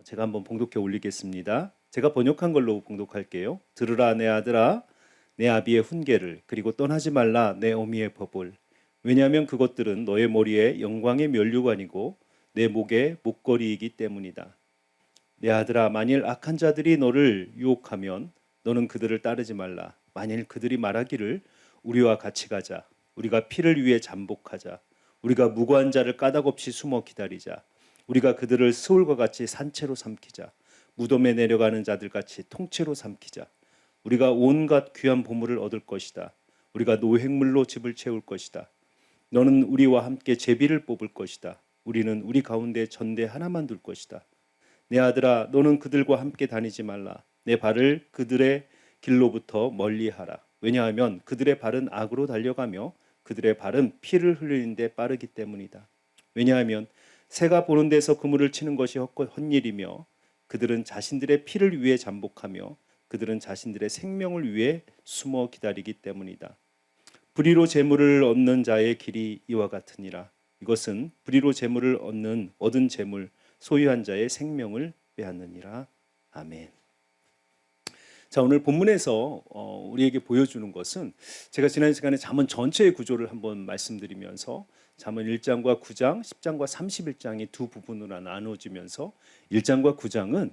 제가 한번 봉독해 올리겠습니다. 제가 번역한 걸로 봉독할게요. 들으라 내 아들아 내 아비의 훈계를 그리고 떠나지 말라 내 어미의 법을 왜냐하면 그것들은 너의 머리에 영광의 면류관이고 내 목에 목걸이이기 때문이다. 내 아들아 만일 악한 자들이 너를 유혹하면 너는 그들을 따르지 말라. 만일 그들이 말하기를 우리와 같이 가자. 우리가 피를 위해 잠복하자. 우리가 무고한 자를 까닭없이 숨어 기다리자. 우리가 그들을 스올과 같이 산채로 삼키자. 무덤에 내려가는 자들 같이 통째로 삼키자. 우리가 온갖 귀한 보물을 얻을 것이다. 우리가 노획물로 집을 채울 것이다. 너는 우리와 함께 제비를 뽑을 것이다. 우리는 우리 가운데 전대 하나만 둘 것이다. 내 아들아 너는 그들과 함께 다니지 말라. 내 발을 그들의 길로부터 멀리하라. 왜냐하면 그들의 발은 악으로 달려가며 그들의 발은 피를 흘리는 데 빠르기 때문이다. 왜냐하면 새가 보는 데서 그물을 치는 것이 헛일이며 그들은 자신들의 피를 위해 잠복하며 그들은 자신들의 생명을 위해 숨어 기다리기 때문이다. 불의로 재물을 얻는 자의 길이 이와 같으니라. 이것은 불의로 재물을 얻은 재물 소유한 자의 생명을 빼앗느니라. 아멘. 자, 오늘 본문에서 우리에게 보여주는 것은 제가 지난 시간에 잠언 전체의 구조를 한번 말씀드리면서 잠언 1장과 9장, 10장과 31장이 두 부분으로 나눠지면서 1장과 9장은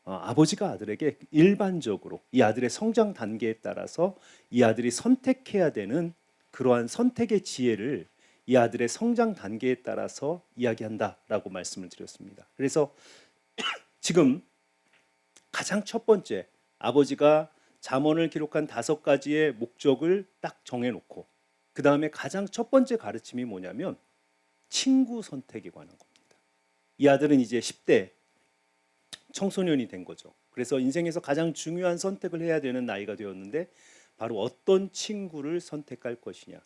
아버지가 아들에게 일반적으로 이 아들의 성장 단계에 따라서 이 아들이 선택해야 되는 그러한 선택의 지혜를 이 아들의 성장 단계에 따라서 이야기한다라고 말씀을 드렸습니다. 그래서 지금 가장 첫 번째 아버지가 잠언을 기록한 5가지의 목적을 딱 정해놓고 그 다음에 가장 첫 번째 가르침이 뭐냐면 친구 선택에 관한 겁니다. 이 아들은 이제 10대 청소년이 된 거죠. 그래서 인생에서 가장 중요한 선택을 해야 되는 나이가 되었는데 바로 어떤 친구를 선택할 것이냐.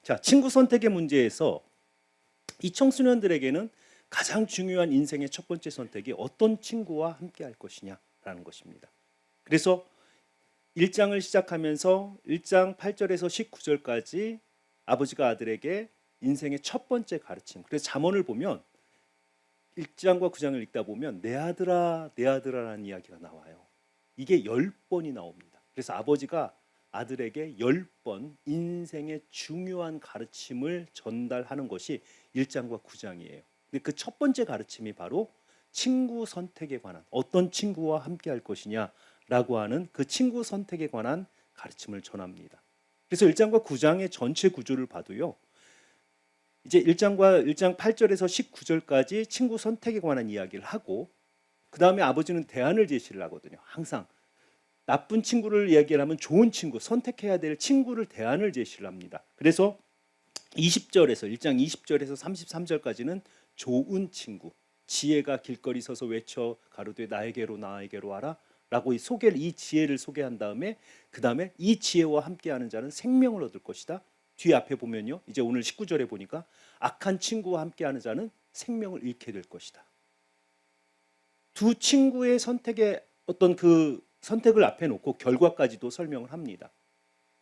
자, 친구 선택의 문제에서 이 청소년들에게는 가장 중요한 인생의 첫 번째 선택이 어떤 친구와 함께 할 것이냐라는 것입니다. 그래서 1장을 시작하면서 1장 8절에서 19절까지 아버지가 아들에게 인생의 첫 번째 가르침. 그래서 잠언을 보면 1장과 9장을 읽다 보면 내 아들아 내 아들아라는 이야기가 나와요. 이게 10번이 나옵니다. 그래서 아버지가 아들에게 10번 인생의 중요한 가르침을 전달하는 것이 1장과 9장이에요. 근데 그 첫 번째 가르침이 바로 친구 선택에 관한 어떤 친구와 함께 할 것이냐라고 하는 그 친구 선택에 관한 가르침을 전합니다. 그래서 1장과 9장의 전체 구조를 봐도요. 이제 1장 8절에서 19절까지 친구 선택에 관한 이야기를 하고 그 다음에 아버지는 대안을 제시를 하거든요. 항상 나쁜 친구를 이야기하면 좋은 친구, 선택해야 될 친구를 대안을 제시를 합니다. 그래서 20절에서 1장 20절에서 33절까지는 좋은 친구, 지혜가 길거리 서서 외쳐 가로되 나에게로 와라 라고 이 지혜를 소개한 다음에 그 다음에 이 지혜와 함께하는 자는 생명을 얻을 것이다. 뒤 앞에 보면요, 이제 오늘 19절에 보니까 악한 친구와 함께하는 자는 생명을 잃게 될 것이다. 두 친구의 선택의 어떤 그 선택을 앞에 놓고 결과까지도 설명을 합니다.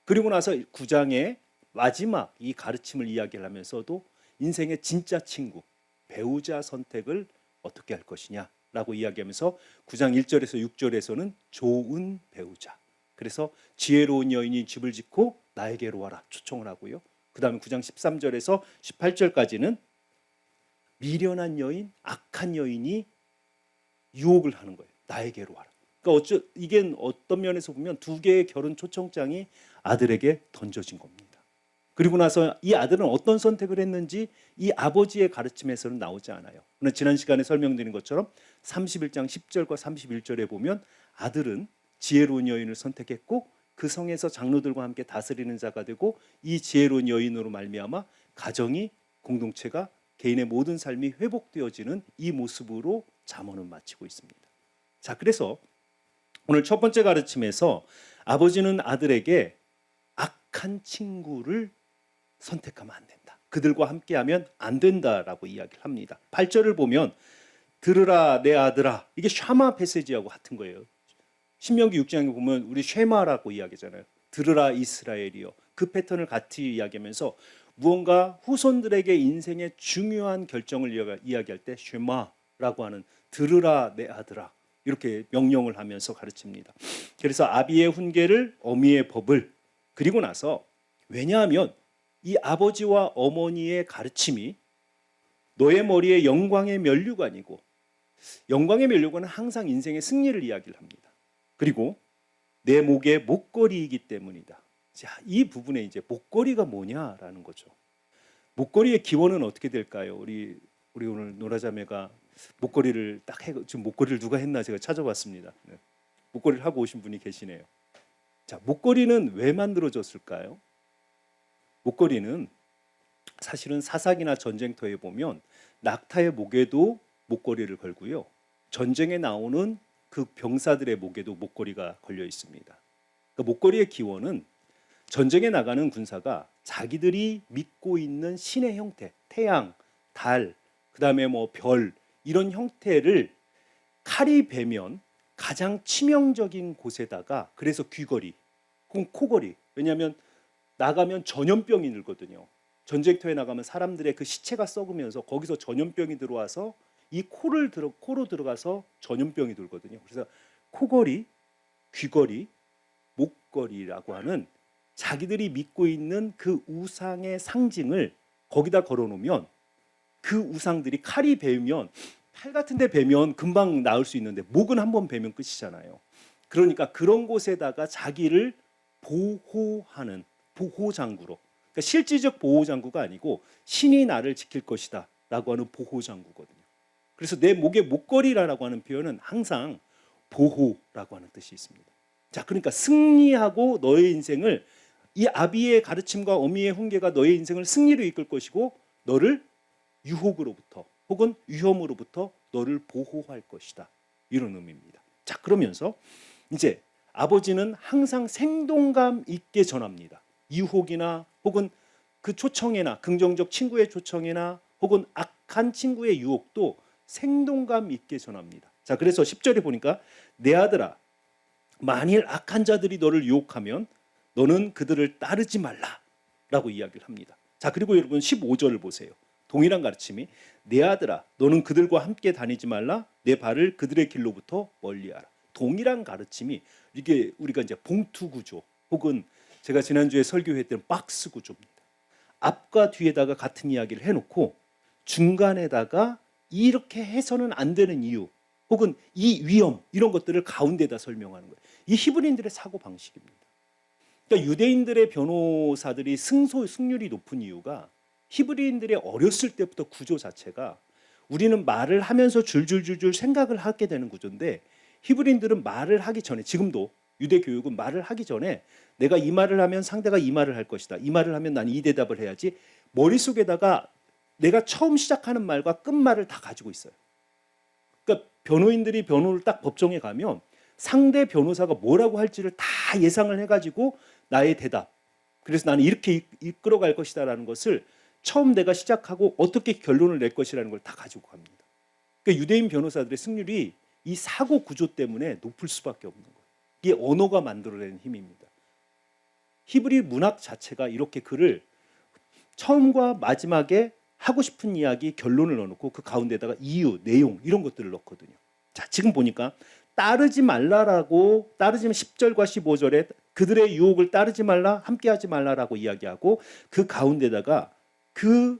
그리고 나서 9장의 마지막 이 가르침을 이야기를 하면서도 인생의 진짜 친구, 배우자 선택을 어떻게 할 것이냐라고 이야기하면서 9장 1절에서 6절에서는 좋은 배우자. 그래서 지혜로운 여인이 집을 짓고 나에게로 와라 초청을 하고요. 그 다음에 9장 13절에서 18절까지는 미련한 여인, 악한 여인이 유혹을 하는 거예요. 나에게로 와라. 그러니까 이게 어떤 면에서 보면 두 개의 결혼 초청장이 아들에게 던져진 겁니다. 그리고 나서 이 아들은 어떤 선택을 했는지 이 아버지의 가르침에서는 나오지 않아요. 그러나 지난 시간에 설명드린 것처럼 31장 10절과 31절에 보면 아들은 지혜로운 여인을 선택했고 그 성에서 장로들과 함께 다스리는 자가 되고 이 지혜로운 여인으로 말미암아 가정이 공동체가 개인의 모든 삶이 회복되어지는 이 모습으로 잠언은 마치고 있습니다. 자, 그래서 오늘 첫 번째 가르침에서 아버지는 아들에게 악한 친구를 선택하면 안 된다. 그들과 함께하면 안 된다라고 이야기를 합니다. 8절을 보면 들으라 내 아들아, 이게 샤마 패시지하고 같은 거예요. 신명기 6장에 보면 우리 쉐마라고 이야기하잖아요. 들으라 이스라엘이여. 그 패턴을 같이 이야기하면서 무언가 후손들에게 인생의 중요한 결정을 이야기할 때 쉐마라고 하는 들으라 내 아들아. 이렇게 명령을 하면서 가르칩니다. 그래서 아비의 훈계를 어미의 법을 그리고 나서 왜냐하면 이 아버지와 어머니의 가르침이 너의 머리에 영광의 면류관이고 영광의 면류관은 항상 인생의 승리를 이야기를 합니다. 그리고 내 목의 목걸이이기 때문이다. 자, 이 부분에 이제 목걸이가 뭐냐라는 거죠. 목걸이의 기원은 어떻게 될까요? 우리 오늘 노라자매가 목걸이를 딱 해, 지금 목걸이를 누가 했나 제가 찾아봤습니다. 네. 목걸이를 하고 오신 분이 계시네요. 자, 목걸이는 왜 만들어졌을까요? 목걸이는 사실은 사사기나 전쟁터에 보면 낙타의 목에도 목걸이를 걸고요. 전쟁에 나오는 그 병사들의 목에도 목걸이가 걸려 있습니다. 그 목걸이의 기원은 전쟁에 나가는 군사가 자기들이 믿고 있는 신의 형태, 태양, 달, 그다음에 뭐 별 이런 형태를 칼이 베면 가장 치명적인 곳에다가 그래서 귀걸이, 혹은 코걸이. 왜냐하면 나가면 전염병이 늘거든요. 전쟁터에 나가면 사람들의 그 시체가 썩으면서 거기서 전염병이 들어와서 이 코로 들어가서 전염병이 돌거든요. 그래서 코걸이, 귀걸이, 목걸이라고 하는 자기들이 믿고 있는 그 우상의 상징을 거기다 걸어놓으면 그 우상들이 칼이 베면 팔 같은 데 베면 금방 나을 수 있는데 목은 한번 베면 끝이잖아요. 그러니까 그런 곳에다가 자기를 보호하는 보호장구로, 그러니까 실질적 보호장구가 아니고 신이 나를 지킬 것이다 라고 하는 보호장구거든요. 그래서 내 목에 목걸이라고 하는 표현은 항상 보호라고 하는 뜻이 있습니다. 자, 그러니까 승리하고 너의 인생을 이 아비의 가르침과 어미의 훈계가 너의 인생을 승리로 이끌 것이고 너를 유혹으로부터 혹은 위험으로부터 너를 보호할 것이다. 이런 의미입니다. 자, 그러면서 이제 아버지는 항상 생동감 있게 전합니다. 유혹이나 혹은 그 초청이나 긍정적 친구의 초청이나 혹은 악한 친구의 유혹도 생동감 있게 전합니다. 자, 그래서 10절에 보니까 내 아들아 만일 악한 자들이 너를 유혹하면 너는 그들을 따르지 말라라고 이야기를 합니다. 자, 그리고 여러분 15절을 보세요. 동일한 가르침이 내 아들아 너는 그들과 함께 다니지 말라 내 발을 그들의 길로부터 멀리하라. 동일한 가르침이 이게 우리가 이제 봉투 구조 혹은 제가 지난주에 설교했던 박스 구조입니다. 앞과 뒤에다가 같은 이야기를 해놓고 중간에다가 이렇게 해서는 안 되는 이유 혹은 이 위험 이런 것들을 가운데다 설명하는 거예요. 이 히브리인들의 사고 방식입니다. 그러니까 유대인들의 변호사들이 승률이 높은 이유가 히브리인들의 어렸을 때부터 구조 자체가 우리는 말을 하면서 줄줄줄줄 생각을 하게 되는 구조인데 히브리인들은 말을 하기 전에 지금도 유대 교육은 말을 하기 전에 내가 이 말을 하면 상대가 이 말을 할 것이다. 이 말을 하면 난 이 대답을 해야지. 머릿속에다가 내가 처음 시작하는 말과 끝말을 다 가지고 있어요. 그러니까 변호인들이 변호를 딱 법정에 가면 상대 변호사가 뭐라고 할지를 다 예상을 해가지고 나의 대답. 그래서 나는 이렇게 이끌어갈 것이다라는 것을 처음 내가 시작하고 어떻게 결론을 낼 것이라는 걸 다 가지고 갑니다. 그러니까 유대인 변호사들의 승률이 이 사고 구조 때문에 높을 수밖에 없는 거예요. 이게 언어가 만들어내는 힘입니다. 히브리 문학 자체가 이렇게 글을 처음과 마지막에 하고 싶은 이야기 결론을 넣어놓고 그 가운데다가 이유, 내용 이런 것들을 넣거든요. 자, 지금 보니까 따르지 말라라고 따르지만 10절과 15절에 그들의 유혹을 따르지 말라, 함께하지 말라라고 이야기하고 그 가운데다가 그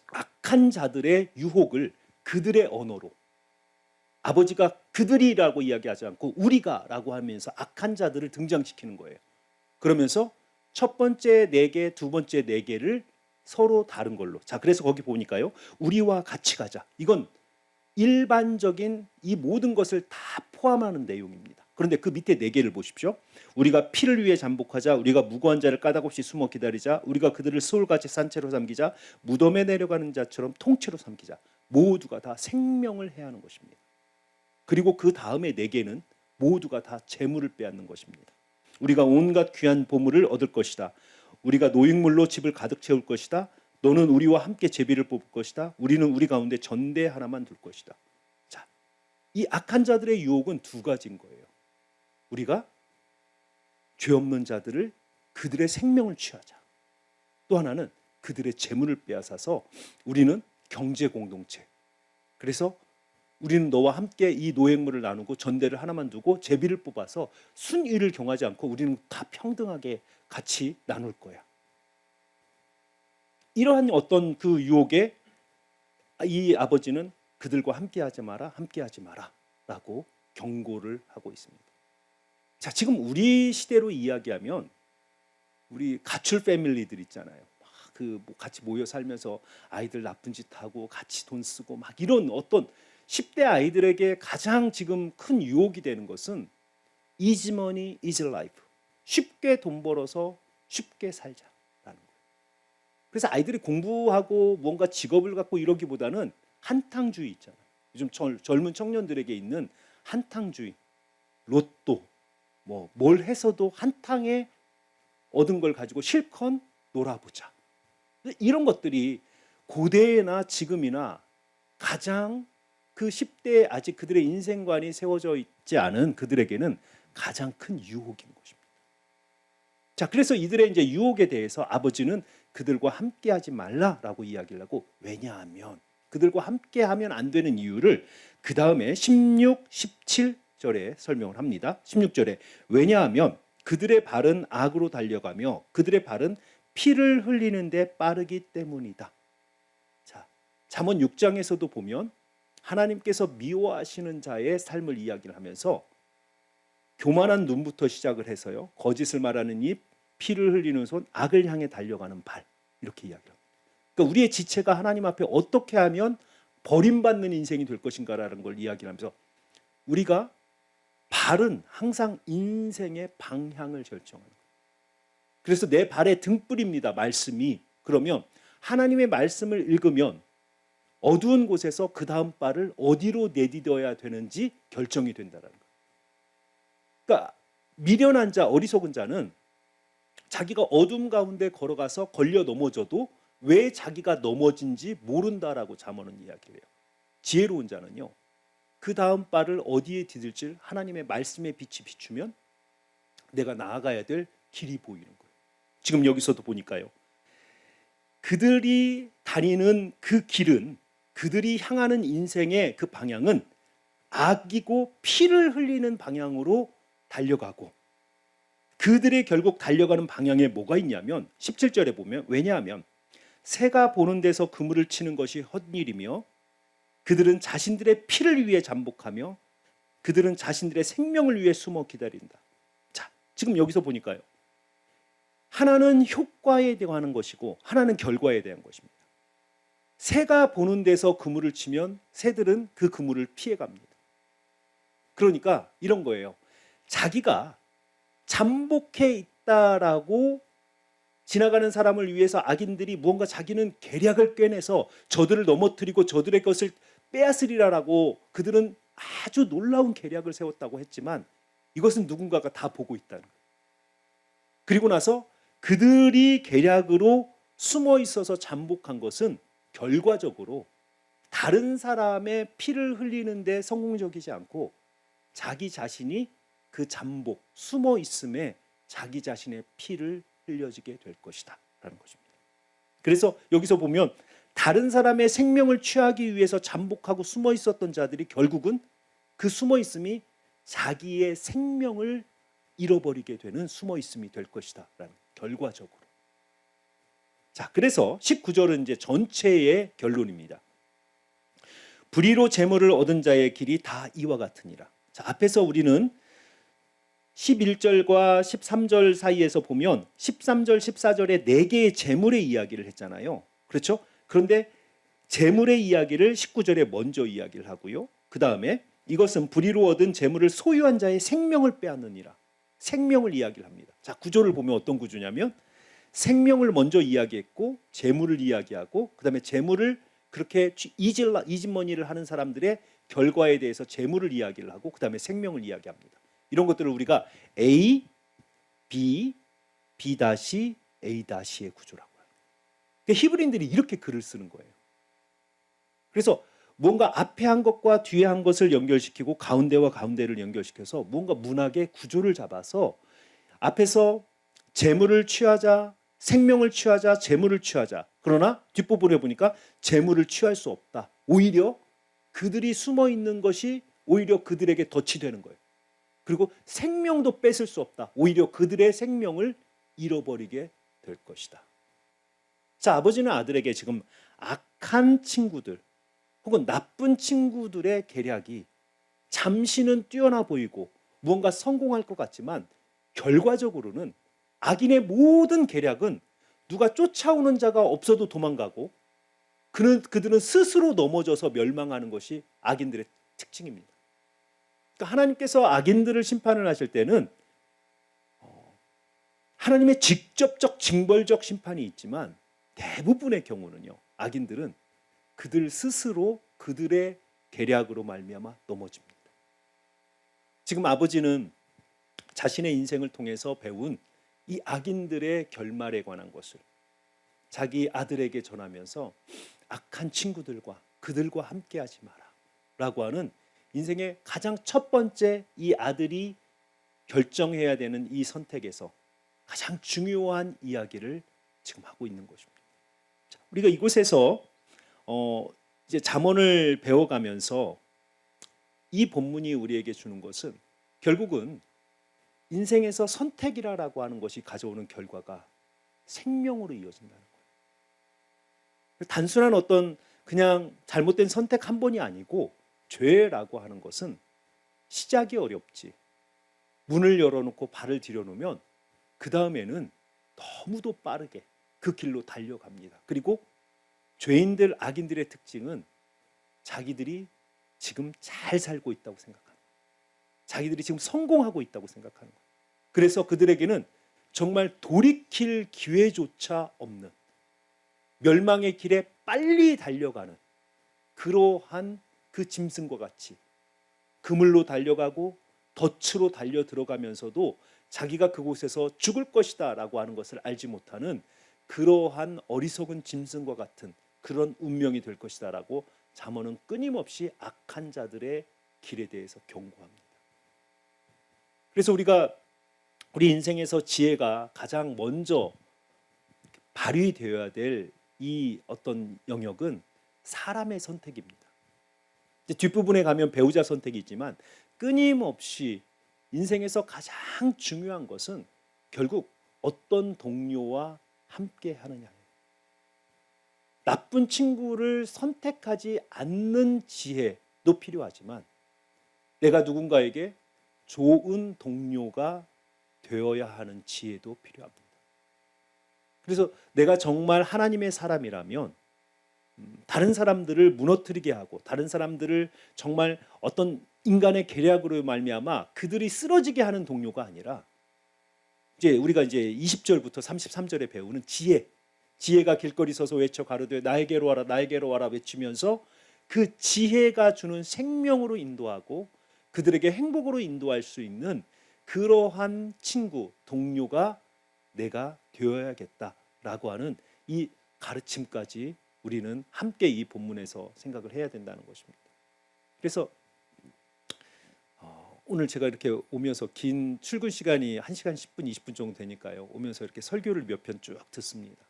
악한 자들의 유혹을 그들의 언어로 아버지가 그들이라고 이야기하지 않고 우리가라고 하면서 악한 자들을 등장시키는 거예요. 그러면서 첫 번째 4개, 두 번째 4개를 서로 다른 걸로. 자, 그래서 거기 보니까요. 우리와 같이 가자. 이건 일반적인 이 모든 것을 다 포함하는 내용입니다. 그런데 그 밑에 4개를 보십시오. 우리가 피를 위해 잠복하자. 우리가 무고한 자를 까닭없이 숨어 기다리자. 우리가 그들을 소울같이 산채로 삼기자. 무덤에 내려가는 자처럼 통째로 삼기자. 모두가 다 생명을 해야 하는 것입니다. 그리고 그 다음에 4개는 모두가 다 재물을 빼앗는 것입니다. 우리가 온갖 귀한 보물을 얻을 것이다. 우리가 노획물로 집을 가득 채울 것이다. 너는 우리와 함께 제비를 뽑을 것이다. 우리는 우리 가운데 전대 하나만 둘 것이다. 자, 이 악한 자들의 유혹은 2가지인 거예요. 우리가 죄 없는 자들을 그들의 생명을 취하자. 또 하나는 그들의 재물을 빼앗아서 우리는 경제 공동체. 그래서 우리는 너와 함께 이 노획물을 나누고 전대를 하나만 두고 제비를 뽑아서 순위를 경하지 않고 우리는 다 평등하게 같이 나눌 거야. 이러한 어떤 그 유혹에 이 아버지는 그들과 함께하지 마라, 함께하지 마라 라고 경고를 하고 있습니다. 자, 지금 우리 시대로 이야기하면 우리 가출 패밀리들 있잖아요. 그 같이 모여 살면서 아이들 나쁜 짓 하고 같이 돈 쓰고 막 이런 어떤 10대 아이들에게 가장 지금 큰 유혹이 되는 것은 easy money, easy life. 쉽게 돈 벌어서 쉽게 살자라는 거예요. 그래서 아이들이 공부하고 뭔가 직업을 갖고 이러기보다는 한탕주의 있잖아요. 요즘 젊은 청년들에게 있는 한탕주의, 로또, 뭘 해서도 한탕에 얻은 걸 가지고 실컷 놀아보자. 이런 것들이 고대나 지금이나 가장 그 10대에 아직 그들의 인생관이 세워져 있지 않은 그들에게는 가장 큰 유혹인 것입니다. 자, 그래서 이들의 이제 유혹에 대해서 아버지는 그들과 함께하지 말라라고 이야기를 하고, 왜냐하면 그들과 함께하면 안 되는 이유를 그 다음에 16, 17절에 설명을 합니다. 16절에 왜냐하면 그들의 발은 악으로 달려가며 그들의 발은 피를 흘리는데 빠르기 때문이다. 자, 잠언 6장에서도 보면 하나님께서 미워하시는 자의 삶을 이야기를 하면서 교만한 눈부터 시작을 해서요, 거짓을 말하는 입, 피를 흘리는 손, 악을 향해 달려가는 발, 이렇게 이야기합니다. 그러니까 우리의 지체가 하나님 앞에 어떻게 하면 버림받는 인생이 될 것인가라는 걸 이야기를 하면서 우리가 발은 항상 인생의 방향을 결정하는 거예요. 그래서 내 발의 등불입니다, 말씀이. 그러면 하나님의 말씀을 읽으면 어두운 곳에서 그 다음 발을 어디로 내디뎌야 되는지 결정이 된다는 거예요. 그러니까 미련한 자, 어리석은 자는 자기가 어둠 가운데 걸어가서 걸려 넘어져도 왜 자기가 넘어진지 모른다라고 잠언은 이야기를 해요. 지혜로운 자는요, 그 다음 발을 어디에 디딜지 하나님의 말씀의 빛이 비추면 내가 나아가야 될 길이 보이는 거예요. 지금 여기서도 보니까요, 그들이 다니는 그 길은, 그들이 향하는 인생의 그 방향은 악이고 피를 흘리는 방향으로 달려가고, 그들의 결국 달려가는 방향에 뭐가 있냐면 17절에 보면, 왜냐하면 새가 보는 데서 그물을 치는 것이 헛일이며 그들은 자신들의 피를 위해 잠복하며 그들은 자신들의 생명을 위해 숨어 기다린다. 자, 지금 여기서 보니까요, 하나는 효과에 대한 것이고 하나는 결과에 대한 것입니다. 새가 보는 데서 그물을 치면 새들은 그 그물을 피해갑니다. 그러니까 이런 거예요. 자기가 잠복해 있다라고 지나가는 사람을 위해서 악인들이 무언가 자기는 계략을 꿰내서 저들을 넘어뜨리고 저들의 것을 빼앗으리라라고 그들은 아주 놀라운 계략을 세웠다고 했지만 이것은 누군가가 다 보고 있다는 거예요. 그리고 나서 그들이 계략으로 숨어 있어서 잠복한 것은 결과적으로 다른 사람의 피를 흘리는 데 성공적이지 않고 자기 자신이 그 잠복, 숨어 있음에 자기 자신의 피를 흘려지게 될 것이다 라는 것입니다. 그래서 여기서 보면 다른 사람의 생명을 취하기 위해서 잠복하고 숨어 있었던 자들이 결국은 그 숨어 있음이 자기의 생명을 잃어버리게 되는 숨어 있음이 될 것이다 라는, 결과적으로. 자, 그래서 19절은 이제 전체의 결론입니다. 불의로 재물을 얻은 자의 길이 다 이와 같으니라. 자, 앞에서 우리는 11절과 13절 사이에서 보면 13절, 14절에 4개의 재물의 이야기를 했잖아요. 그렇죠? 그런데 재물의 이야기를 19절에 먼저 이야기를 하고요. 그 다음에 이것은 불의로 얻은 재물을 소유한 자의 생명을 빼앗느니라. 생명을 이야기를 합니다. 자, 구조를 보면 어떤 구조냐면 생명을 먼저 이야기했고 재물을 이야기하고 그 다음에 재물을 그렇게 이진머니를 하는 사람들의 결과에 대해서 재물을 이야기를 하고 그 다음에 생명을 이야기합니다. 이런 것들을 우리가 A, B, B-A-의 구조라고 해요. 그러니까 히브리인들이 이렇게 글을 쓰는 거예요. 그래서 뭔가 앞에 한 것과 뒤에 한 것을 연결시키고 가운데와 가운데를 연결시켜서 뭔가 문학의 구조를 잡아서 앞에서 재물을 취하자, 생명을 취하자, 재물을 취하자. 그러나 뒷부분에 보니까 재물을 취할 수 없다. 오히려 그들이 숨어 있는 것이 오히려 그들에게 덫이 되는 거예요. 그리고 생명도 뺏을 수 없다. 오히려 그들의 생명을 잃어버리게 될 것이다. 자, 아버지는 아들에게 지금 악한 친구들 혹은 나쁜 친구들의 계략이 잠시는 뛰어나 보이고 무언가 성공할 것 같지만 결과적으로는 악인의 모든 계략은 누가 쫓아오는 자가 없어도 도망가고 그들은 스스로 넘어져서 멸망하는 것이 악인들의 특징입니다. 그러니까 하나님께서 악인들을 심판을 하실 때는 하나님의 직접적 징벌적 심판이 있지만 대부분의 경우는요, 악인들은 그들 스스로 그들의 계략으로 말미암아 넘어집니다. 지금 아버지는 자신의 인생을 통해서 배운 이 악인들의 결말에 관한 것을 자기 아들에게 전하면서 악한 친구들과 그들과 함께하지 마라 라고 하는 인생의 가장 첫 번째 이 아들이 결정해야 되는 이 선택에서 가장 중요한 이야기를 지금 하고 있는 것입니다. 자, 우리가 이곳에서 이제 잠언을 배워가면서 이 본문이 우리에게 주는 것은 결국은 인생에서 선택이라고 하는 것이 가져오는 결과가 생명으로 이어진다는 거예요. 단순한 어떤 그냥 잘못된 선택 한 번이 아니고 죄라고 하는 것은 시작이 어렵지. 문을 열어놓고 발을 들여놓으면 그 다음에는 너무도 빠르게 그 길로 달려갑니다. 그리고 죄인들, 악인들의 특징은 자기들이 지금 잘 살고 있다고 생각합니다. 자기들이 지금 성공하고 있다고 생각하는 거예요. 그래서 그들에게는 정말 돌이킬 기회조차 없는 멸망의 길에 빨리 달려가는 그러한 그 짐승과 같이 그물로 달려가고 덫으로 달려 들어가면서도 자기가 그곳에서 죽을 것이다 라고 하는 것을 알지 못하는 그러한 어리석은 짐승과 같은 그런 운명이 될 것이다 라고 잠언은 끊임없이 악한 자들의 길에 대해서 경고합니다. 그래서 우리가 우리 인생에서 지혜가 가장 먼저 발휘되어야 될 이 어떤 영역은 사람의 선택입니다. 이제 뒷부분에 가면 배우자 선택이 있지만 끊임없이 인생에서 가장 중요한 것은 결국 어떤 동료와 함께 하느냐예요. 나쁜 친구를 선택하지 않는 지혜도 필요하지만 내가 누군가에게 좋은 동료가 되어야 하는 지혜도 필요합니다. 그래서 내가 정말 하나님의 사람이라면 다른 사람들을 무너뜨리게 하고 다른 사람들을 정말 어떤 인간의 계략으로 말미암아 그들이 쓰러지게 하는 동료가 아니라 이제 우리가 이제 20절부터 33절에 배우는 지혜가 길거리 서서 외쳐 가로되 나에게로 와라 나에게로 와라 외치면서 그 지혜가 주는 생명으로 인도하고 그들에게 행복으로 인도할 수 있는 그러한 친구, 동료가 내가 되어야겠다라고 하는 이 가르침까지 우리는 함께 이 본문에서 생각을 해야 된다는 것입니다. 그래서 오늘 제가 이렇게 오면서 긴 출근 시간이 1시간 10분, 20분 정도 되니까요. 오면서 이렇게 설교를 몇 편 쭉 듣습니다.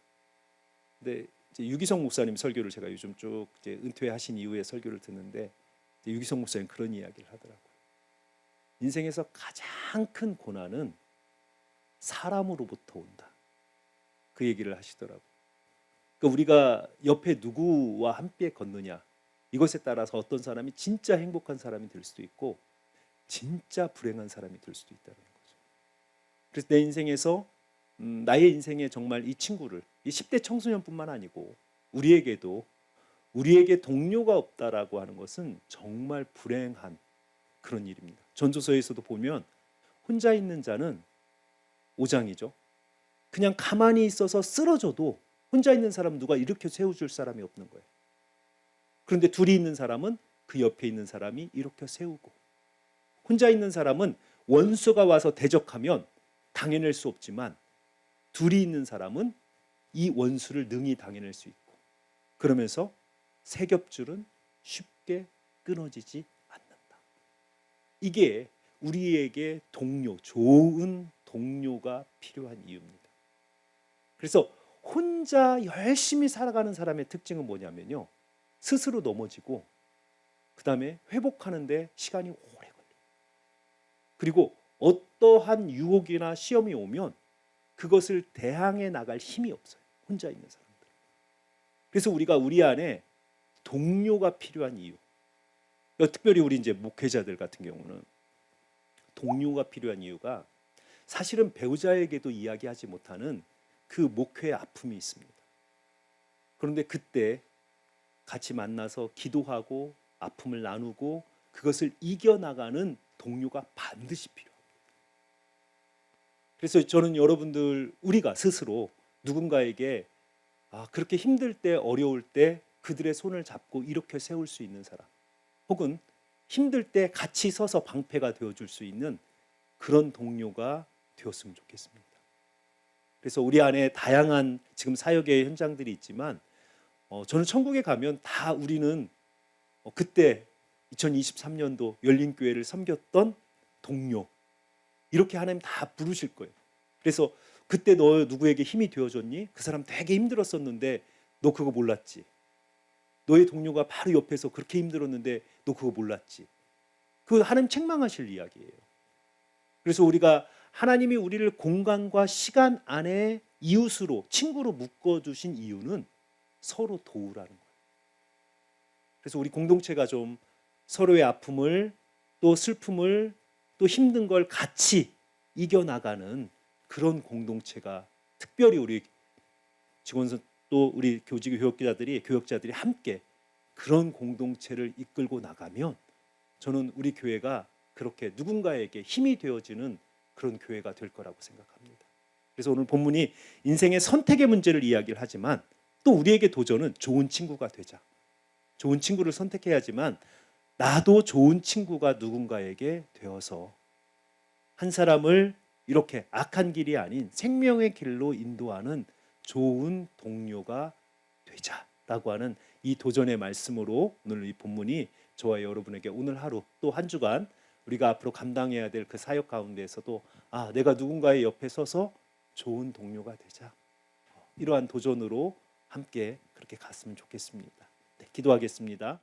근데 이제 유기성 목사님 설교를 제가 요즘 쭉 이제 은퇴하신 이후에 설교를 듣는데 유기성 목사님 그런 이야기를 하더라고요. 인생에서 가장 큰 고난은 사람으로부터 온다. 그 얘기를 하시더라고요. 그러니까 우리가 옆에 누구와 함께 걷느냐 이것에 따라서 어떤 사람이 진짜 행복한 사람이 될 수도 있고 진짜 불행한 사람이 될 수도 있다는 거죠. 그래서 내 인생에서 나의 인생에 정말 이 친구를 이 10대 청소년뿐만 아니고 우리에게 동료가 없다라고 하는 것은 정말 불행한 그런 일입니다. 전도서에서도 보면 혼자 있는 자는 5장이죠. 그냥 가만히 있어서 쓰러져도 혼자 있는 사람 누가 일으켜 세워줄 사람이 없는 거예요. 그런데 둘이 있는 사람은 그 옆에 있는 사람이 일으켜 세우고 혼자 있는 사람은 원수가 와서 대적하면 당해낼 수 없지만 둘이 있는 사람은 이 원수를 능히 당해낼 수 있고 그러면서 세 겹줄은 쉽게 끊어지지 않는다. 이게 우리에게 좋은 동료가 필요한 이유입니다. 그래서 혼자 열심히 살아가는 사람의 특징은 뭐냐면요. 스스로 넘어지고 그다음에 회복하는데 시간이 오래 걸려요. 그리고 어떠한 유혹이나 시험이 오면 그것을 대항해 나갈 힘이 없어요. 혼자 있는 사람들. 그래서 우리가 우리 안에 동료가 필요한 이유. 특별히 우리 이제 목회자들 같은 경우는 동료가 필요한 이유가 사실은 배우자에게도 이야기하지 못하는 그 목회의 아픔이 있습니다. 그런데 그때 같이 만나서 기도하고 아픔을 나누고 그것을 이겨나가는 동료가 반드시 필요합니다. 그래서 저는 여러분들 우리가 스스로 누군가에게 그렇게 힘들 때 어려울 때 그들의 손을 잡고 일으켜 세울 수 있는 사람, 혹은 힘들 때 같이 서서 방패가 되어줄 수 있는 그런 동료가 되었으면 좋겠습니다. 그래서 우리 안에 다양한 지금 사역의 현장들이 있지만 저는 천국에 가면 다 우리는 그때 2023년도 열린교회를 섬겼던 동료, 이렇게 하나님 다 부르실 거예요. 그래서 그때 너 누구에게 힘이 되어줬니? 그 사람 되게 힘들었었는데 너 그거 몰랐지? 너의 동료가 바로 옆에서 그렇게 힘들었는데 너 그거 몰랐지? 그거 하나님 책망하실 이야기예요. 그래서 우리가 하나님이 우리를 공간과 시간 안에 이웃으로, 친구로 묶어두신 이유는 서로 도우라는 거예요. 그래서 우리 공동체가 좀 서로의 아픔을, 또 슬픔을, 또 힘든 걸 같이 이겨나가는 그런 공동체가, 특별히 우리 직원들, 또 우리 교직 교역자들이 함께 그런 공동체를 이끌고 나가면 저는 우리 교회가 그렇게 누군가에게 힘이 되어지는 그런 교회가 될 거라고 생각합니다. 그래서 오늘 본문이 인생의 선택의 문제를 이야기를 하지만 또 우리에게 도전은 좋은 친구가 되자. 좋은 친구를 선택해야지만 나도 좋은 친구가 누군가에게 되어서 한 사람을 이렇게 악한 길이 아닌 생명의 길로 인도하는 좋은 동료가 되자라고 하는 이 도전의 말씀으로 오늘 이 본문이 저와 여러분에게 오늘 하루 또 한 주간 우리가 앞으로 감당해야 될 그 사역 가운데에서도 내가 누군가의 옆에 서서 좋은 동료가 되자, 이러한 도전으로 함께 그렇게 갔으면 좋겠습니다. 네, 기도하겠습니다.